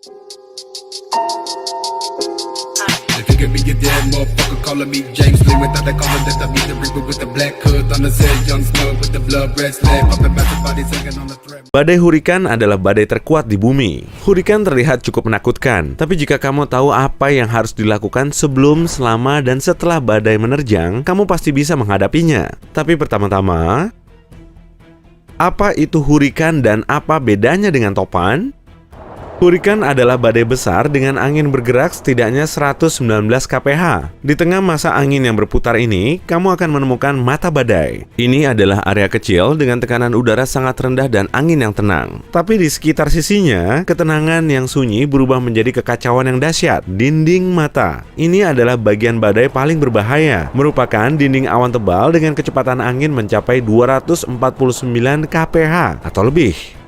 If you give me your dead motherfucker calling me James Lee without that collar that I be the reaper with the black hood on the set, young snug with the blood red slab, popping massive bodies hanging on the thread. Badai hurikan adalah badai terkuat di bumi. Hurikan terlihat cukup menakutkan, tapi jika kamu tahu apa yang harus dilakukan sebelum, selama, dan setelah badai menerjang, kamu pasti bisa menghadapinya. Tapi pertama-tama, apa itu hurikan dan apa bedanya dengan topan? Hurikan adalah badai besar dengan angin bergerak setidaknya 119 kph. Di tengah masa angin yang berputar ini, kamu akan menemukan mata badai. Ini adalah area kecil dengan tekanan udara sangat rendah dan angin yang tenang. Tapi di sekitar sisinya, ketenangan yang sunyi berubah menjadi kekacauan yang dahsyat. Dinding mata. Ini adalah bagian badai paling berbahaya, merupakan dinding awan tebal dengan kecepatan angin mencapai 249 kph atau lebih.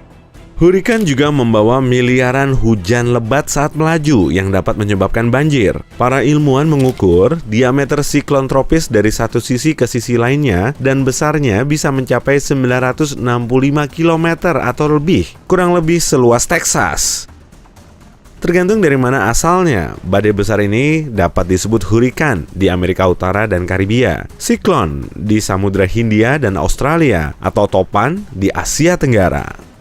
Hurikan juga membawa miliaran hujan lebat saat melaju yang dapat menyebabkan banjir. Para ilmuwan mengukur diameter siklon tropis dari satu sisi ke sisi lainnya dan besarnya bisa mencapai 965 km atau lebih, kurang lebih seluas Texas. Tergantung dari mana asalnya, badai besar ini dapat disebut hurikan di Amerika Utara dan Karibia, siklon di Samudra Hindia dan Australia, atau topan di Asia Tenggara.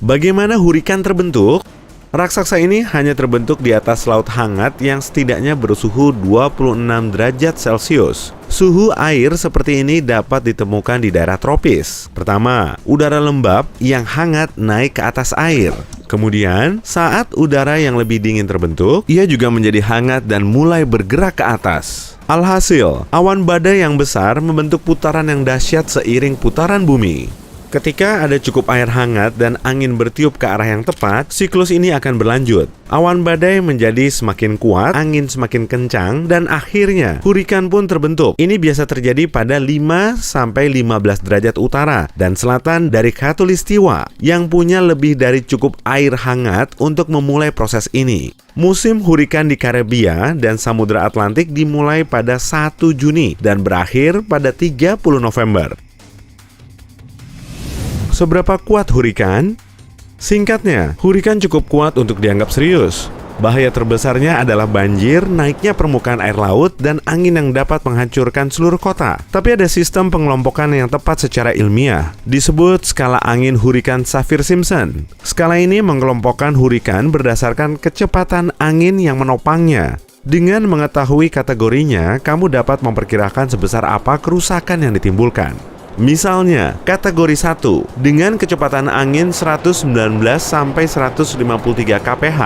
Bagaimana hurikan terbentuk? Raksasa ini hanya terbentuk di atas laut hangat yang setidaknya bersuhu 26 derajat Celcius. Suhu air seperti ini dapat ditemukan di daerah tropis. Pertama, udara lembab yang hangat naik ke atas air. Kemudian, saat udara yang lebih dingin terbentuk, ia juga menjadi hangat dan mulai bergerak ke atas. Alhasil, awan badai yang besar membentuk putaran yang dahsyat seiring putaran bumi. Ketika ada cukup air hangat dan angin bertiup ke arah yang tepat, siklus ini akan berlanjut. Awan badai menjadi semakin kuat, angin semakin kencang, dan akhirnya hurikan pun terbentuk. Ini biasa terjadi pada 5-15 derajat utara dan selatan dari Khatulistiwa yang punya lebih dari cukup air hangat untuk memulai proses ini. Musim hurikan di Karibia dan Samudra Atlantik dimulai pada 1 Juni dan berakhir pada 30 November. Seberapa kuat hurikan? Singkatnya, hurikan cukup kuat untuk dianggap serius. Bahaya terbesarnya adalah banjir, naiknya permukaan air laut, dan angin yang dapat menghancurkan seluruh kota. Tapi ada sistem pengelompokan yang tepat secara ilmiah. Disebut skala angin hurikan Saffir-Simpson. Skala ini mengelompokkan hurikan berdasarkan kecepatan angin yang menopangnya. Dengan mengetahui kategorinya, kamu dapat memperkirakan sebesar apa kerusakan yang ditimbulkan. Misalnya, kategori 1 dengan kecepatan angin 119 sampai 153 kph,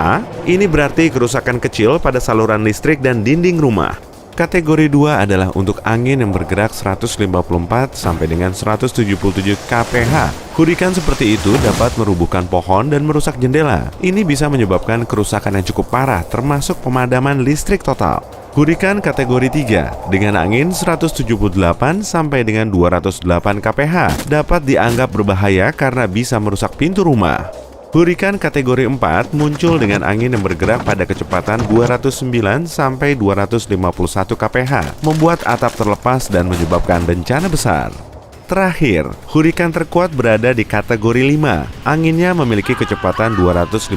ini berarti kerusakan kecil pada saluran listrik dan dinding rumah. Kategori 2 adalah untuk angin yang bergerak 154 sampai dengan 177 kph. Hurikan seperti itu dapat merubuhkan pohon dan merusak jendela. Ini bisa menyebabkan kerusakan yang cukup parah, termasuk pemadaman listrik total. Hurikan kategori 3 dengan angin 178 sampai dengan 208 kph dapat dianggap berbahaya karena bisa merusak pintu rumah. Hurikan kategori 4 muncul dengan angin yang bergerak pada kecepatan 209 sampai 251 kph, membuat atap terlepas dan menyebabkan bencana besar. Terakhir, hurikan terkuat berada di kategori 5. Anginnya memiliki kecepatan 252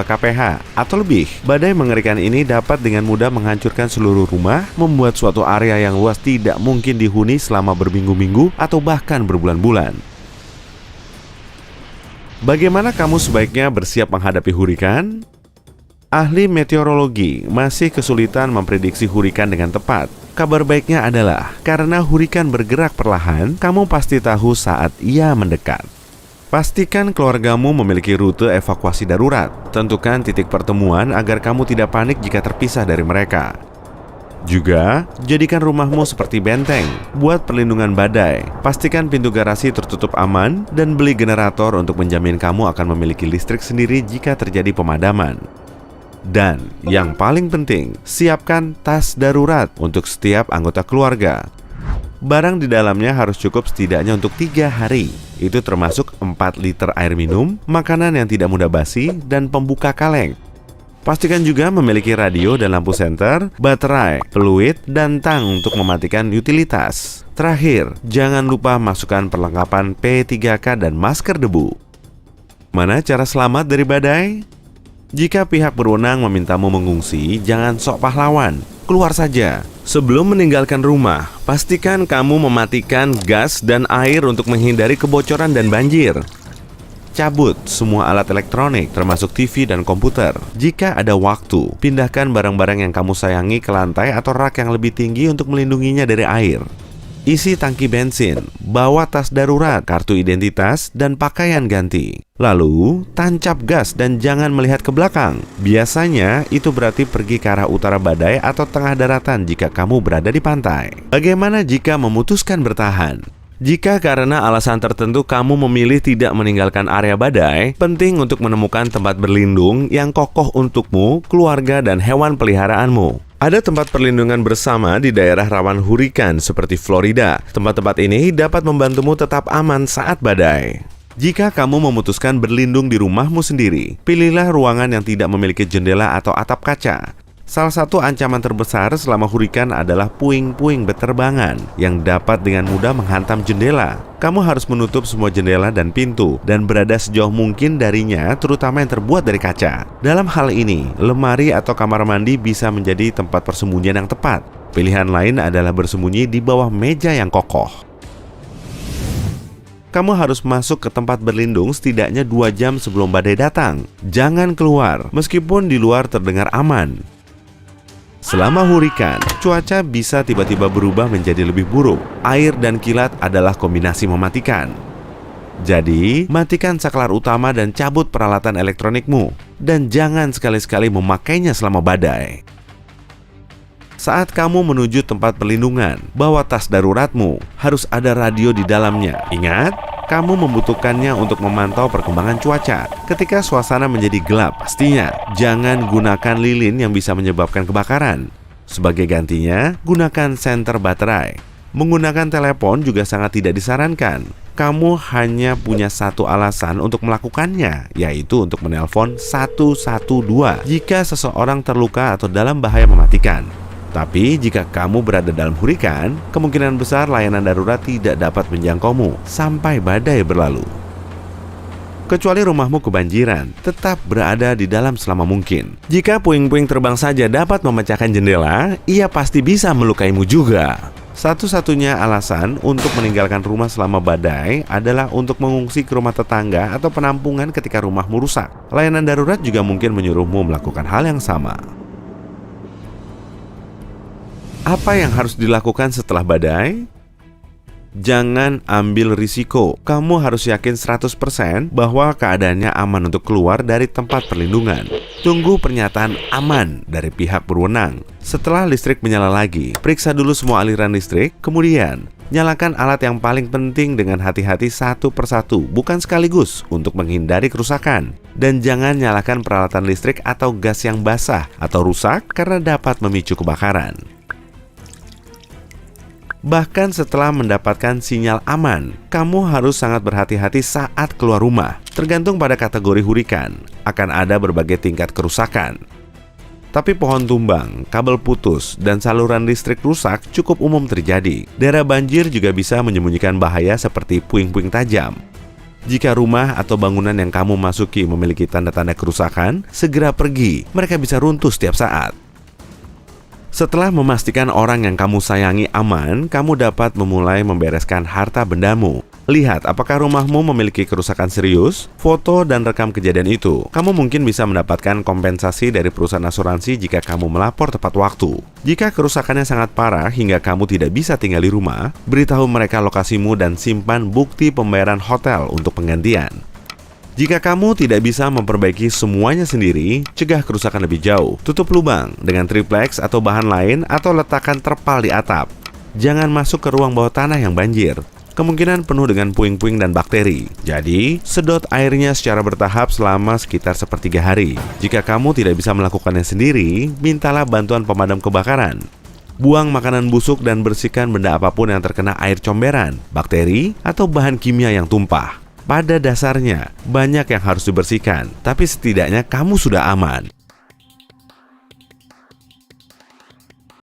kph atau lebih. Badai mengerikan ini dapat dengan mudah menghancurkan seluruh rumah, membuat suatu area yang luas tidak mungkin dihuni selama berminggu-minggu atau bahkan berbulan-bulan. Bagaimana kamu sebaiknya bersiap menghadapi hurikan? Ahli meteorologi masih kesulitan memprediksi hurikan dengan tepat. Kabar baiknya adalah, karena hurikan bergerak perlahan, kamu pasti tahu saat ia mendekat. Pastikan keluargamu memiliki rute evakuasi darurat. Tentukan titik pertemuan agar kamu tidak panik jika terpisah dari mereka. Juga, jadikan rumahmu seperti benteng. Buat perlindungan badai. Pastikan pintu garasi tertutup aman dan beli generator untuk menjamin kamu akan memiliki listrik sendiri jika terjadi pemadaman. Dan yang paling penting, siapkan tas darurat untuk setiap anggota keluarga. Barang di dalamnya harus cukup setidaknya untuk 3 hari. Itu termasuk 4 liter air minum, makanan yang tidak mudah basi, dan pembuka kaleng. Pastikan juga memiliki radio dan lampu senter, baterai, peluit, dan tang untuk mematikan utilitas. Terakhir, jangan lupa masukkan perlengkapan P3K dan masker debu. Bagaimana cara selamat dari badai? Jika pihak berwenang memintamu mengungsi, jangan sok pahlawan. Keluar saja. Sebelum meninggalkan rumah, pastikan kamu mematikan gas dan air untuk menghindari kebocoran dan banjir. Cabut semua alat elektronik, termasuk TV dan komputer. Jika ada waktu, pindahkan barang-barang yang kamu sayangi ke lantai atau rak yang lebih tinggi untuk melindunginya dari air. Isi tangki bensin, bawa tas darurat, kartu identitas, dan pakaian ganti. Lalu, tancap gas dan jangan melihat ke belakang. Biasanya, itu berarti pergi ke arah utara badai atau tengah daratan jika kamu berada di pantai. Bagaimana jika memutuskan bertahan? Jika karena alasan tertentu kamu memilih tidak meninggalkan area badai, penting untuk menemukan tempat berlindung yang kokoh untukmu, keluarga, dan hewan peliharaanmu. Ada tempat perlindungan bersama di daerah rawan hurikan seperti Florida. Tempat-tempat ini dapat membantumu tetap aman saat badai. Jika kamu memutuskan berlindung di rumahmu sendiri, pilihlah ruangan yang tidak memiliki jendela atau atap kaca. Salah satu ancaman terbesar selama hurikan adalah puing-puing beterbangan yang dapat dengan mudah menghantam jendela. Kamu harus menutup semua jendela dan pintu dan berada sejauh mungkin darinya, terutama yang terbuat dari kaca. Dalam hal ini, lemari atau kamar mandi bisa menjadi tempat persembunyian yang tepat. Pilihan lain adalah bersembunyi di bawah meja yang kokoh. Kamu harus masuk ke tempat berlindung setidaknya 2 jam sebelum badai datang. Jangan keluar, meskipun di luar terdengar aman. Selama hurikan, cuaca bisa tiba-tiba berubah menjadi lebih buruk. Air dan kilat adalah kombinasi mematikan. Jadi, matikan saklar utama dan cabut peralatan elektronikmu. Dan jangan sekali-sekali memakainya selama badai. Saat kamu menuju tempat perlindungan, bawa tas daruratmu. Harus ada radio di dalamnya. Ingat, kamu membutuhkannya untuk memantau perkembangan cuaca. Ketika suasana menjadi gelap, pastinya jangan gunakan lilin yang bisa menyebabkan kebakaran. Sebagai gantinya, gunakan senter baterai. Menggunakan telepon juga sangat tidak disarankan. Kamu hanya punya satu alasan untuk melakukannya, yaitu untuk menelpon 112 jika seseorang terluka atau dalam bahaya mematikan. Tapi jika kamu berada dalam hurikan, kemungkinan besar layanan darurat tidak dapat menjangkaumu sampai badai berlalu. Kecuali rumahmu kebanjiran, tetap berada di dalam selama mungkin. Jika puing-puing terbang saja dapat memecahkan jendela, ia pasti bisa melukaimu juga. Satu-satunya alasan untuk meninggalkan rumah selama badai adalah untuk mengungsi ke rumah tetangga atau penampungan ketika rumahmu rusak. Layanan darurat juga mungkin menyuruhmu melakukan hal yang sama. Apa yang harus dilakukan setelah badai? Jangan ambil risiko. Kamu harus yakin 100% bahwa keadaannya aman untuk keluar dari tempat perlindungan. Tunggu pernyataan aman dari pihak berwenang. Setelah listrik menyala lagi, periksa dulu semua aliran listrik. Kemudian, nyalakan alat yang paling penting dengan hati-hati satu persatu, bukan sekaligus, untuk menghindari kerusakan. Dan jangan nyalakan peralatan listrik atau gas yang basah atau rusak karena dapat memicu kebakaran. Bahkan setelah mendapatkan sinyal aman, kamu harus sangat berhati-hati saat keluar rumah. Tergantung pada kategori hurikan, akan ada berbagai tingkat kerusakan. Tapi pohon tumbang, kabel putus, dan saluran listrik rusak cukup umum terjadi. Daerah banjir juga bisa menyembunyikan bahaya seperti puing-puing tajam. Jika rumah atau bangunan yang kamu masuki memiliki tanda-tanda kerusakan, segera pergi, mereka bisa runtuh setiap saat. Setelah memastikan orang yang kamu sayangi aman, kamu dapat memulai membereskan harta bendamu. Lihat apakah rumahmu memiliki kerusakan serius, foto dan rekam kejadian itu. Kamu mungkin bisa mendapatkan kompensasi dari perusahaan asuransi jika kamu melapor tepat waktu. Jika kerusakannya sangat parah hingga kamu tidak bisa tinggal di rumah, beritahu mereka lokasimu dan simpan bukti pembayaran hotel untuk penggantian. Jika kamu tidak bisa memperbaiki semuanya sendiri, cegah kerusakan lebih jauh. Tutup lubang dengan triplex atau bahan lain atau letakkan terpal di atap. Jangan masuk ke ruang bawah tanah yang banjir. Kemungkinan penuh dengan puing-puing dan bakteri. Jadi, sedot airnya secara bertahap selama sekitar sepertiga hari. Jika kamu tidak bisa melakukannya sendiri, mintalah bantuan pemadam kebakaran. Buang makanan busuk dan bersihkan benda apapun yang terkena air comberan, bakteri, atau bahan kimia yang tumpah. Pada dasarnya, banyak yang harus dibersihkan, tapi setidaknya kamu sudah aman.